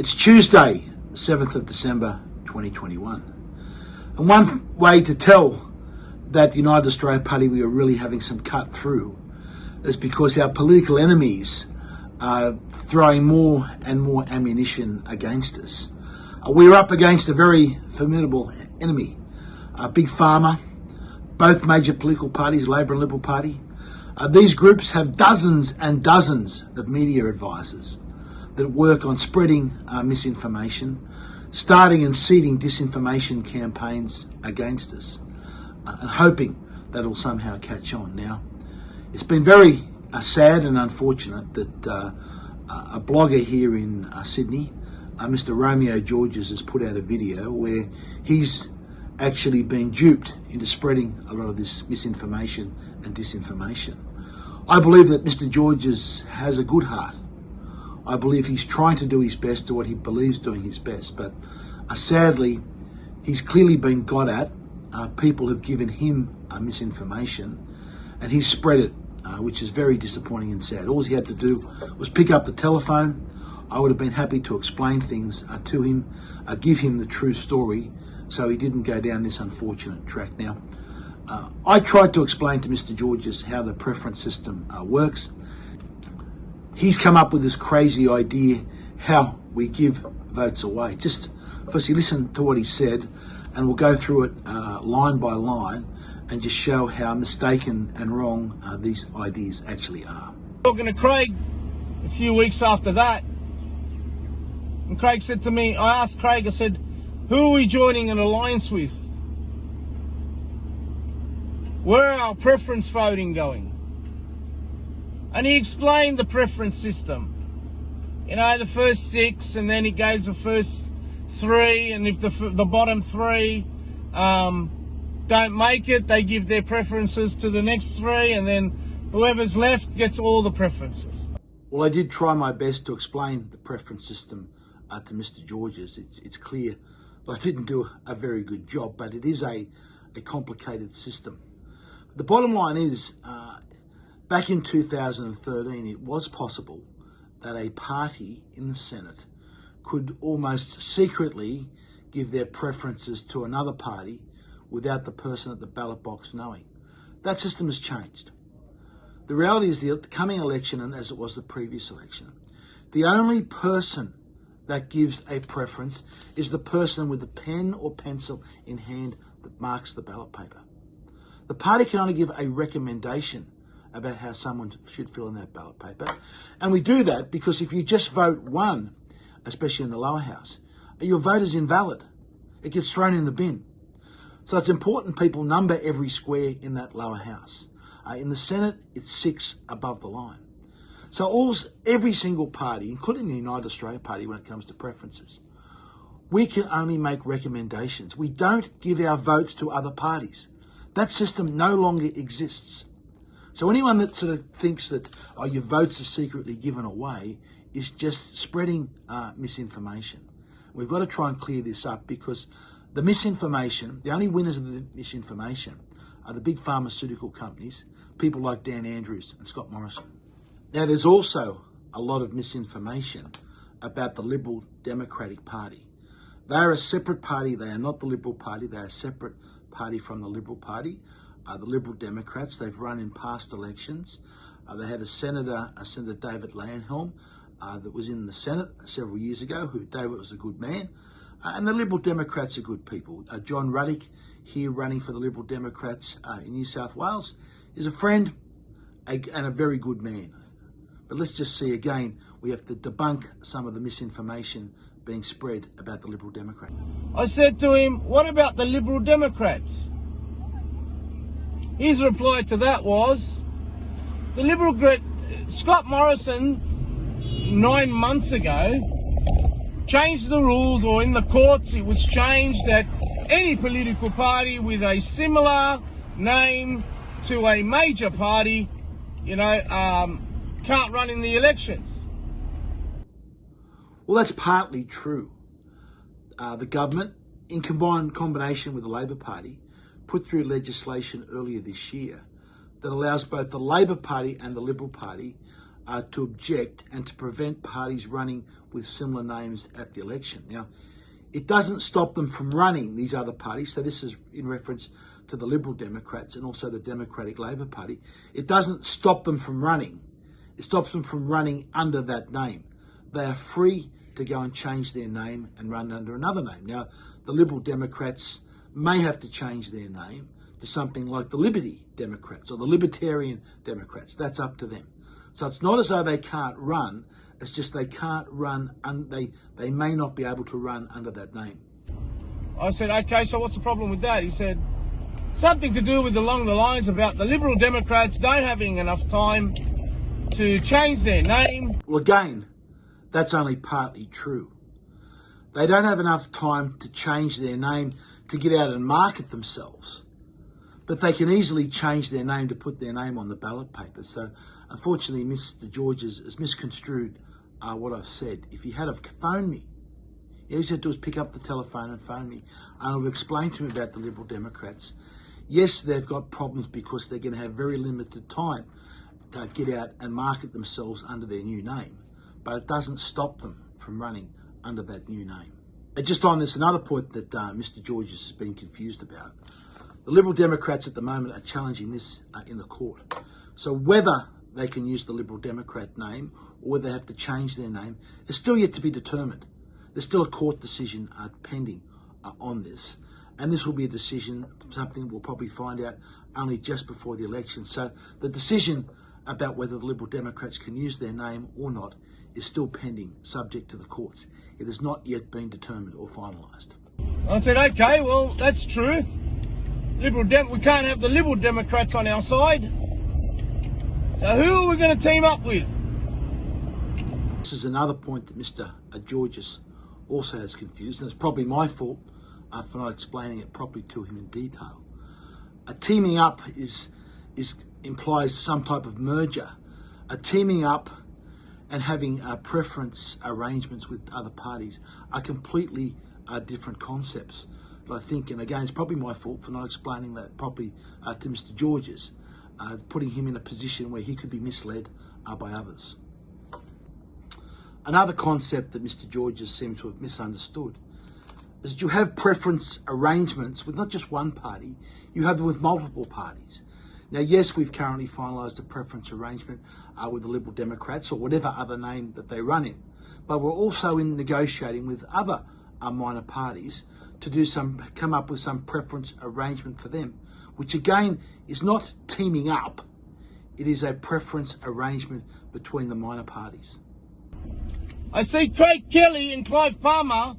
It's Tuesday, 7th of December 2021. And one way to tell that the United Australia Party we are really having some cut through is because our political enemies are throwing more and more ammunition against us. We're up against a very formidable enemy, Big Pharma, both major political parties, Labor and Liberal Party. These groups have dozens and dozens of media advisors that work on spreading misinformation, starting and seeding disinformation campaigns against us, and hoping that it'll somehow catch on. Now, it's been very sad and unfortunate that a blogger here in Sydney, Mr. Romeo Georges, has put out a video where he's actually been duped into spreading a lot of this misinformation and disinformation. I believe that Mr. Georges has a good heart. I believe he's trying to do his best to what he believes doing his best, but sadly, he's clearly been got at. People have given him misinformation, and he's spread it, which is very disappointing and sad. All he had to do was pick up the telephone. I would have been happy to explain things to him, give him the true story, so he didn't go down this unfortunate track. Now, I tried to explain to Mr. Georges how the preference system works. He's come up with this crazy idea how we give votes away. Just firstly listen to what he said, and we'll go through it line by line and just show how mistaken and wrong these ideas actually are. Talking to Craig a few weeks after that, and Craig said to me, I asked Craig, I said, who are we joining an alliance with? Where are our preference voting going? And he explained the preference system. You know, the first 6, and then it goes the first 3, and if the bottom 3 don't make it, they give their preferences to the next 3, and then whoever's left gets all the preferences. Well, I did try my best to explain the preference system to Mr. Georges. It's clear, but I didn't do a very good job, but it is a complicated system. The bottom line is, back in 2013, it was possible that a party in the Senate could almost secretly give their preferences to another party without the person at the ballot box knowing. That system has changed. The reality is the coming election, and as it was the previous election, the only person that gives a preference is the person with the pen or pencil in hand that marks the ballot paper. The party can only give a recommendation about how someone should fill in that ballot paper. And we do that because if you just vote one, especially in the lower house, your vote is invalid. It gets thrown in the bin. So it's important people number every square in that lower house. In the Senate, it's 6 above the line. So every single party, including the United Australia Party when it comes to preferences, we can only make recommendations. We don't give our votes to other parties. That system no longer exists. So anyone that sort of thinks that your votes are secretly given away is just spreading misinformation. We've got to try and clear this up, because the misinformation, the only winners of the misinformation are the big pharmaceutical companies, people like Dan Andrews and Scott Morrison. Now, there's also a lot of misinformation about the Liberal Democratic Party. They are a separate party. They are not the Liberal Party. They are a separate party from the Liberal Party. The Liberal Democrats, they've run in past elections. They had a Senator David Lanhelm, that was in the Senate several years ago, who David was a good man. And the Liberal Democrats are good people. John Ruddick, here running for the Liberal Democrats in New South Wales, is a friend and a very good man. But let's just see again, we have to debunk some of the misinformation being spread about the Liberal Democrats. I said to him, what about the Liberal Democrats? His reply to that was, Scott Morrison, 9 months ago, changed the rules, or in the courts it was changed that any political party with a similar name to a major party, can't run in the elections. Well, that's partly true. The government, in combination with the Labor Party, put through legislation earlier this year that allows both the Labor Party and the Liberal Party to object and to prevent parties running with similar names at the election. Now, it doesn't stop them from running, these other parties. So this is in reference to the Liberal Democrats and also the Democratic Labor Party. It doesn't stop them from running. It stops them from running under that name. They are free to go and change their name and run under another name. Now, the Liberal Democrats may have to change their name to something like the Liberty Democrats or the Libertarian Democrats. That's up to them. So it's not as though they can't run, it's just they can't run, and they may not be able to run under that name. I said, okay, so what's the problem with that? He said, something to do with along the lines about the Liberal Democrats don't having enough time to change their name. Well, again, that's only partly true. They don't have enough time to change their name to get out and market themselves. But they can easily change their name to put their name on the ballot paper. So, unfortunately, Mr. Georges has misconstrued what I've said. If he had have phoned me, all he had to do was pick up the telephone and phone me, and I've explained to him about the Liberal Democrats. Yes, they've got problems because they're going to have very limited time to get out and market themselves under their new name, but it doesn't stop them from running under that new name. And just on this, another point that Mr. Georges has been confused about. The Liberal Democrats at the moment are challenging this in the court. So whether they can use the Liberal Democrat name or whether they have to change their name is still yet to be determined. There's still a court decision pending on this. And this will be a decision, something we'll probably find out only just before the election. So the decision about whether the Liberal Democrats can use their name or not is still pending, subject to the courts. It has not yet been determined or finalised. I said, okay, well, that's true. We can't have the Liberal Democrats on our side. So who are we going to team up with? This is another point that Mr. Georges also has confused, and it's probably my fault for not explaining it properly to him in detail. Teaming up implies some type of merger. Teaming up and having preference arrangements with other parties are completely different concepts. But I think, and again, it's probably my fault for not explaining that properly to Mr. Georges, putting him in a position where he could be misled by others. Another concept that Mr. Georges seems to have misunderstood is that you have preference arrangements with not just one party, you have them with multiple parties. Now, yes, we've currently finalised a preference arrangement with the Liberal Democrats or whatever other name that they run in, but we're also in negotiating with other minor parties to come up with some preference arrangement for them, which again is not teaming up, it is a preference arrangement between the minor parties. I see Craig Kelly and Clive Palmer,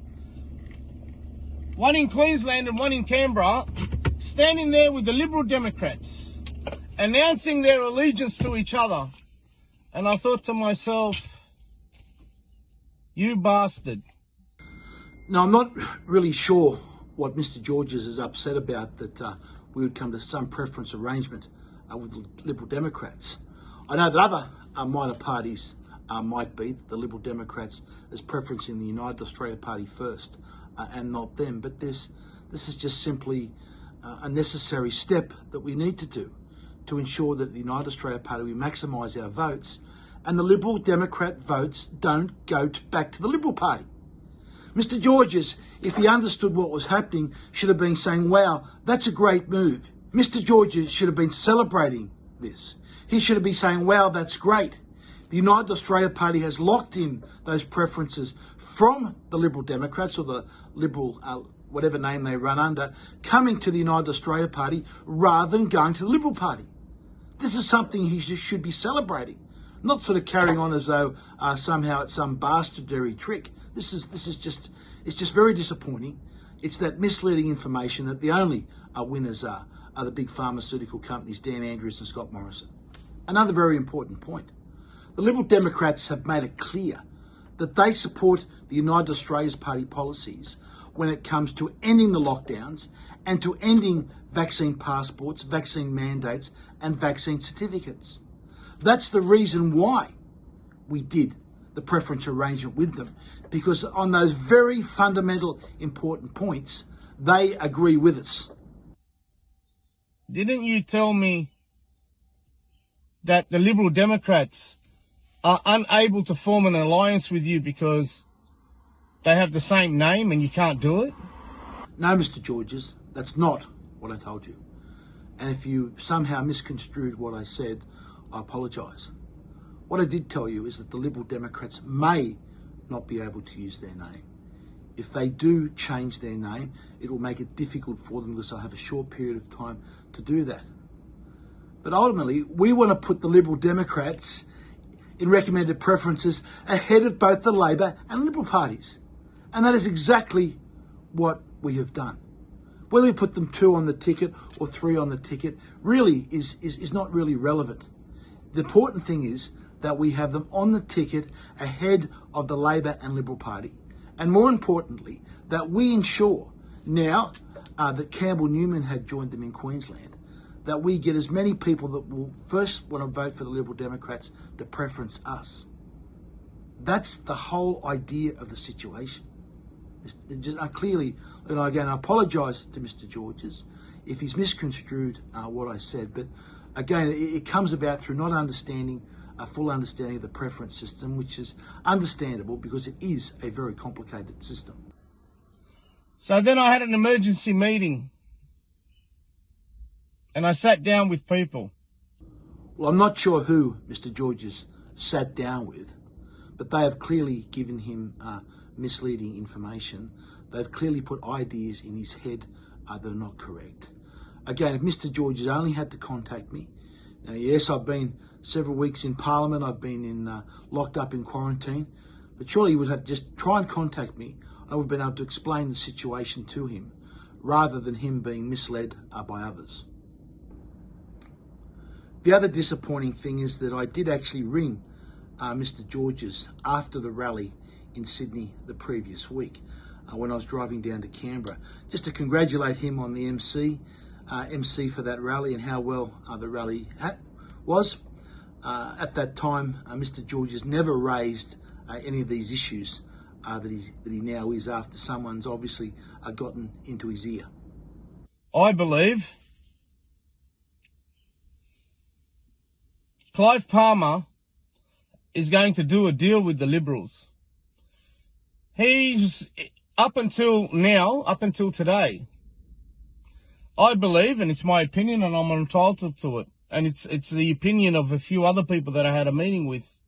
one in Queensland and one in Canberra, standing there with the Liberal Democrats, announcing their allegiance to each other. And I thought to myself, you bastard. Now, I'm not really sure what Mr. Georges is upset about, that we would come to some preference arrangement with the Liberal Democrats. I know that other minor parties might be the Liberal Democrats as preferencing the United Australia Party first and not them. But this is just simply a necessary step that we need to do to ensure that the United Australia Party, we maximise our votes and the Liberal Democrat votes don't go back to the Liberal Party. Mr. Georges, if he understood what was happening, should have been saying, wow, that's a great move. Mr. Georges should have been celebrating this. He should have been saying, wow, that's great. The United Australia Party has locked in those preferences from the Liberal Democrats or the Liberal, whatever name they run under, coming to the United Australia Party rather than going to the Liberal Party. This is something he should be celebrating, not sort of carrying on as though somehow it's some bastardary trick. This is just very disappointing. It's that misleading information that the only winners are the big pharmaceutical companies, Dan Andrews and Scott Morrison. Another very important point. The Liberal Democrats have made it clear that they support the United Australia's Party policies when it comes to ending the lockdowns and to ending vaccine passports, vaccine mandates and vaccine certificates. That's the reason why we did the preference arrangement with them, because on those very fundamental, important points, they agree with us. Didn't you tell me that the Liberal Democrats are unable to form an alliance with you because they have the same name and you can't do it? No, Mr. Georges, that's not what I told you. And if you somehow misconstrued what I said, I apologise. What I did tell you is that the Liberal Democrats may not be able to use their name. If they do change their name, it will make it difficult for them because they'll have a short period of time to do that. But ultimately, we want to put the Liberal Democrats in recommended preferences ahead of both the Labor and Liberal parties. And that is exactly what we have done. Whether we put them 2 on the ticket or 3 on the ticket really is not really relevant. The important thing is that we have them on the ticket ahead of the Labor and Liberal Party. And more importantly, that we ensure now that Campbell Newman had joined them in Queensland, that we get as many people that will first want to vote for the Liberal Democrats to preference us. That's the whole idea of the situation. Clearly, and again, I apologise to Mr. Georges if he's misconstrued what I said, but again, it comes about through not understanding a full understanding of the preference system, which is understandable because it is a very complicated system. So then I had an emergency meeting and I sat down with people. Well, I'm not sure who Mr. Georges sat down with, but they have clearly given him misleading information. They've clearly put ideas in his head that are not correct. Again, if Mr. Georges only had to contact me, now, yes, I've been several weeks in Parliament, I've been locked up in quarantine, but surely he would have just try and contact me. I would have been able to explain the situation to him rather than him being misled by others. The other disappointing thing is that I did actually ring Mr. Georges after the rally in Sydney the previous week when I was driving down to Canberra, just to congratulate him on the MC for that rally and how well the rally was. At that time, Mr. Georges never raised any of these issues that he now is after someone's obviously gotten into his ear. I believe Clive Palmer is going to do a deal with the Liberals. He's, up until today, I believe, and it's my opinion and I'm entitled to it, and it's the opinion of a few other people that I had a meeting with,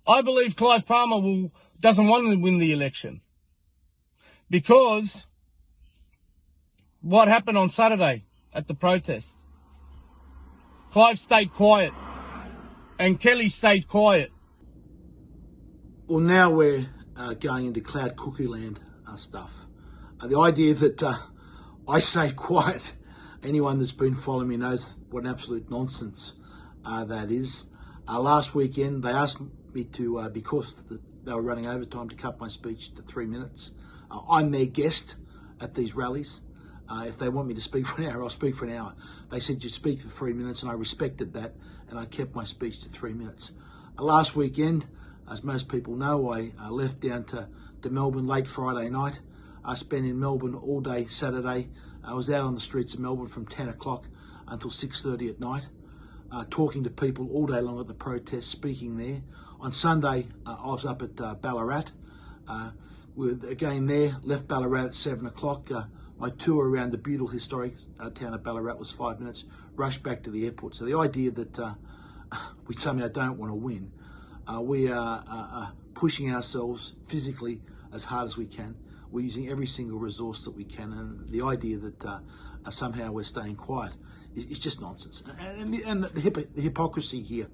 I believe Clive Palmer doesn't want to win the election. Because what happened on Saturday at the protest? Clive stayed quiet and Kelly stayed quiet. Well, now we're going into cloud cookie land stuff. The idea that I stay quiet, anyone that's been following me knows what an absolute nonsense that is. Last weekend, they asked me to, because they were running overtime, to cut my speech to 3 minutes. I'm their guest at these rallies. If they want me to speak for an hour, I'll speak for an hour. They said you speak for 3 minutes, and I respected that, and I kept my speech to 3 minutes. Last weekend, as most people know, I left down to Melbourne late Friday night. I spent in Melbourne all day Saturday. I was out on the streets of Melbourne from 10 o'clock until 6:30 at night, talking to people all day long at the protest, speaking there. On Sunday, I was up at Ballarat. Again there, left Ballarat at 7 o'clock. My tour around the beautiful historic town of Ballarat was 5 minutes, rushed back to the airport. So the idea that we somehow don't want to win, we are pushing ourselves physically as hard as we can. We're using every single resource that we can, and the idea that somehow we're staying quiet is just nonsense. And the hypocrisy here.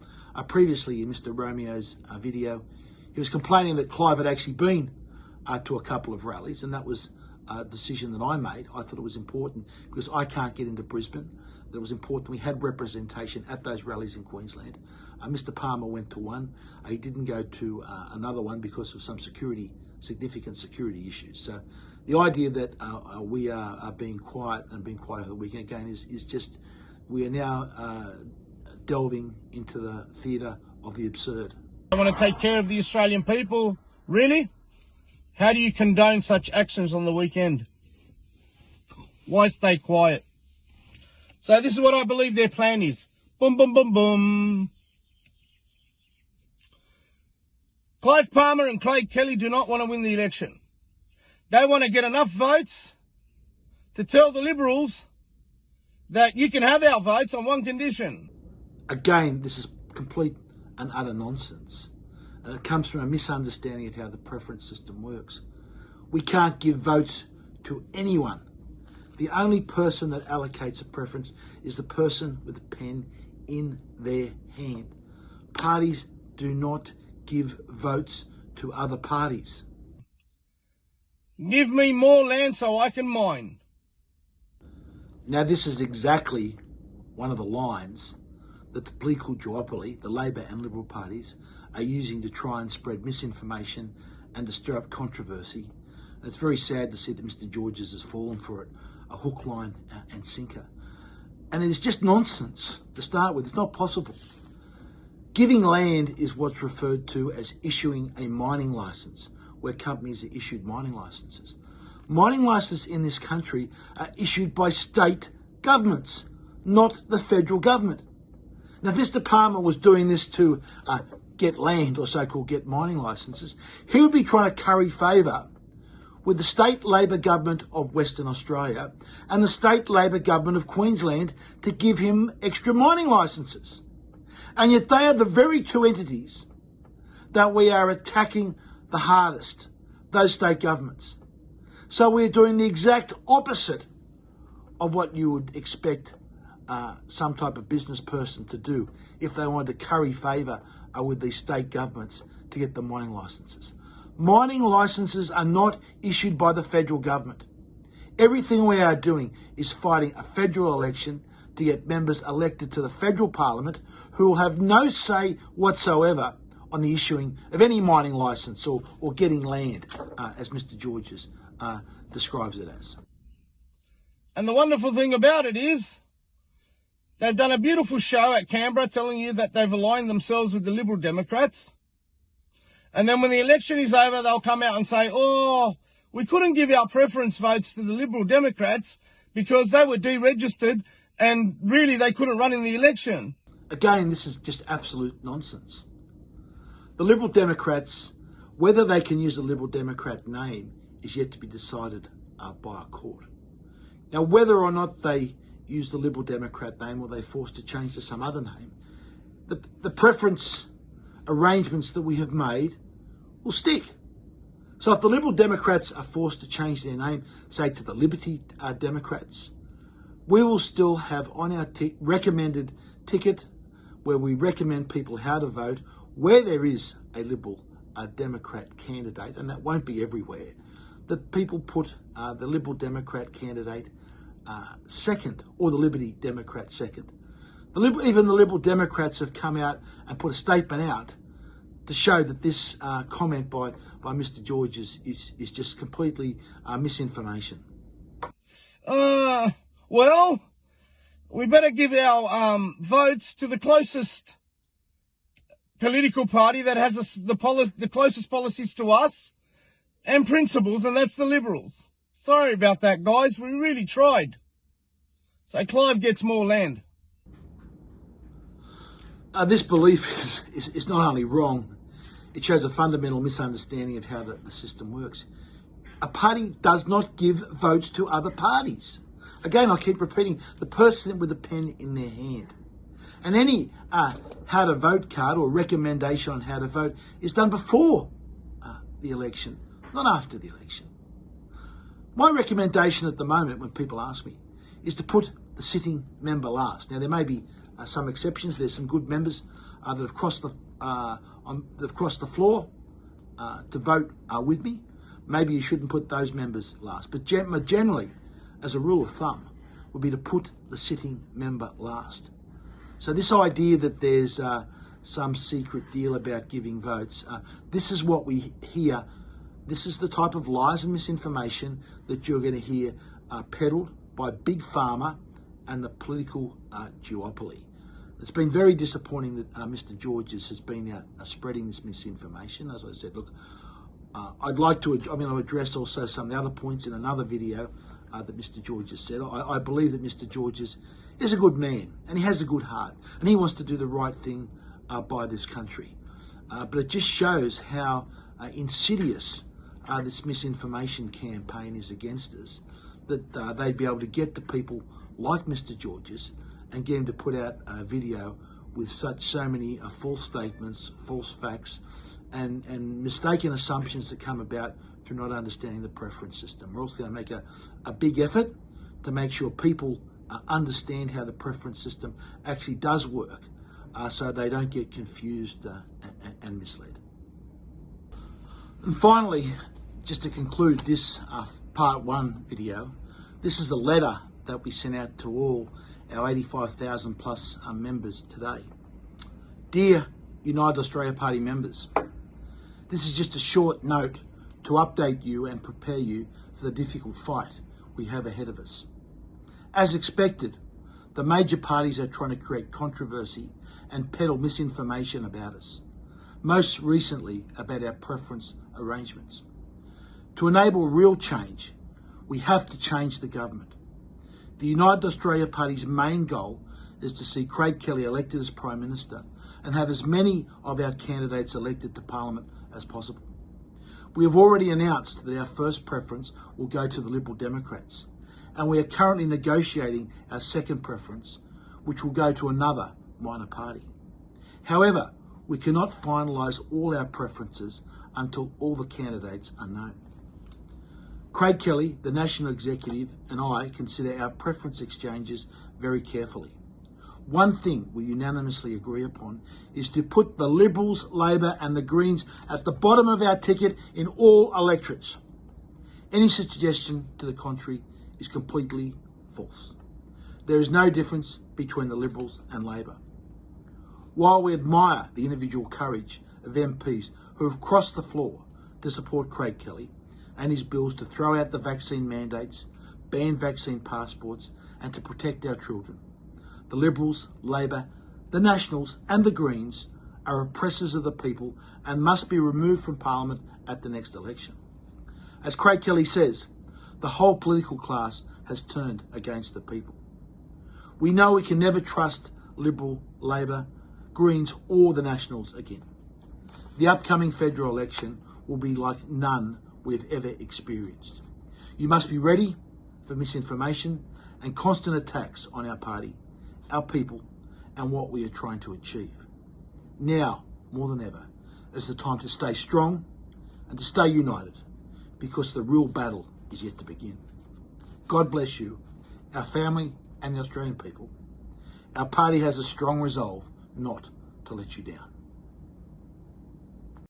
Previously in Mr. Romeo's video, he was complaining that Clive had actually been to a couple of rallies, and that was a decision that I made. I thought it was important because I can't get into Brisbane. That it was important we had representation at those rallies in Queensland. Mr. Palmer went to one. He didn't go to another one because of some significant security issues. So the idea that we are being quiet and being quiet over the weekend again is just, we are now delving into the theatre of the absurd. I want to take care of the Australian people. Really? How do you condone such actions on the weekend? Why stay quiet? So this is what I believe their plan is. Boom, boom, boom, boom. Clive Palmer and Craig Kelly do not want to win the election. They want to get enough votes to tell the Liberals that you can have our votes on one condition. Again, this is complete and utter nonsense. And it comes from a misunderstanding of how the preference system works. We can't give votes to anyone. The only person that allocates a preference is the person with a pen in their hand. Parties do not give votes to other parties. Give me more land so I can mine. Now, this is exactly one of the lines that the political duopoly, the Labor and Liberal parties, are using to try and spread misinformation and to stir up controversy. And it's very sad to see that Mr. Georges has fallen for it, a hook, line and sinker. And it is just nonsense to start with. It's not possible. Giving land is what's referred to as issuing a mining license, where companies are issued mining licenses. Mining licenses in this country are issued by state governments, not the federal government. Now, if Mr. Palmer was doing this to get land, or so-called get mining licenses, he would be trying to curry favour with the state Labor government of Western Australia and the state Labor government of Queensland to give him extra mining licenses. And yet they are the very two entities that we are attacking the hardest, those state governments. So we're doing the exact opposite of what you would expect some type of business person to do if they wanted to curry favour with these state governments to get the mining licenses. Mining licenses are not issued by the federal government. Everything we are doing is fighting a federal election to get members elected to the federal parliament who will have no say whatsoever on the issuing of any mining licence or getting land, as Mr. Georges describes it as. And the wonderful thing about it is they've done a beautiful show at Canberra telling you that they've aligned themselves with the Liberal Democrats. And then when the election is over, they'll come out and say, oh, we couldn't give our preference votes to the Liberal Democrats because they were deregistered and really they couldn't run in the election. Again, this is just absolute nonsense. The Liberal Democrats, whether they can use the Liberal Democrat name is yet to be decided by a court. Now, whether or not they use the Liberal Democrat name or they're forced to change to some other name, the preference arrangements that we have made will stick. So if the Liberal Democrats are forced to change their name, say to the Liberty Democrats, we will still have on our recommended ticket where we recommend people how to vote, where there is a Liberal Democrat candidate, and that won't be everywhere, that people put the Liberal Democrat candidate second, or the Liberty Democrat second. Even the Liberal Democrats have come out and put a statement out to show that this comment by Mr. Georges is just completely misinformation. Well, we better give our votes to the closest political party that has the closest policies to us and principles, and that's the Liberals. Sorry about that, guys. We really tried. So Clive gets more land. This belief is not only wrong, it shows a fundamental misunderstanding of how the system works. A party does not give votes to other parties. Again, I keep repeating, the person with a pen in their hand. And any how to vote card or recommendation on how to vote is done before the election, not after the election. My recommendation at the moment, when people ask me, is to put the sitting member last. Now, there may be some exceptions. There's some good members that have crossed the floor to vote with me. Maybe you shouldn't put those members last. But generally, as a rule of thumb, would be to put the sitting member last. So this idea that there's some secret deal about giving votes, this is what we hear. This is the type of lies and misinformation that you're going to hear peddled by Big Pharma and the political duopoly. It's been very disappointing that Mr. Georges has been out spreading this misinformation. As I said, look, I'm going to address also some of the other points in another video that Mr. Georges said. I believe that Mr. Georges is a good man and he has a good heart and he wants to do the right thing by this country. but it just shows how insidious this misinformation campaign is against us, that they'd be able to get to people like Mr. Georges and get him to put out a video with so many false statements, false facts, and mistaken assumptions that come about through not understanding the preference system. We're also going to make a big effort to make sure people understand how the preference system actually does work, so they don't get confused and misled. And finally, just to conclude this part 1 video, this is a letter that we sent out to all our 85,000 plus members today. Dear United Australia Party members, this is just a short note to update you and prepare you for the difficult fight we have ahead of us. As expected, the major parties are trying to create controversy and peddle misinformation about us, most recently about our preference arrangements. To enable real change, we have to change the government. The United Australia Party's main goal is to see Craig Kelly elected as Prime Minister and have as many of our candidates elected to Parliament as possible. We have already announced that our first preference will go to the Liberal Democrats, and we are currently negotiating our second preference, which will go to another minor party. However, we cannot finalise all our preferences until all the candidates are known. Craig Kelly, the National Executive, and I consider our preference exchanges very carefully. One thing we unanimously agree upon is to put the Liberals, Labor and the Greens at the bottom of our ticket in all electorates. Any suggestion to the contrary is completely false. There is no difference between the Liberals and Labor. While we admire the individual courage of MPs who have crossed the floor to support Craig Kelly and his bills to throw out the vaccine mandates, ban vaccine passports and to protect our children, the Liberals, Labor, the Nationals and the Greens are oppressors of the people and must be removed from Parliament at the next election. As Craig Kelly says, the whole political class has turned against the people. We know we can never trust Liberal, Labor, Greens or the Nationals again. The upcoming federal election will be like none we've ever experienced. You must be ready for misinformation and constant attacks on our party, our people, and what we are trying to achieve. Now, more than ever, is the time to stay strong and to stay united, because the real battle is yet to begin. God bless you, our family and the Australian people. Our party has a strong resolve not to let you down.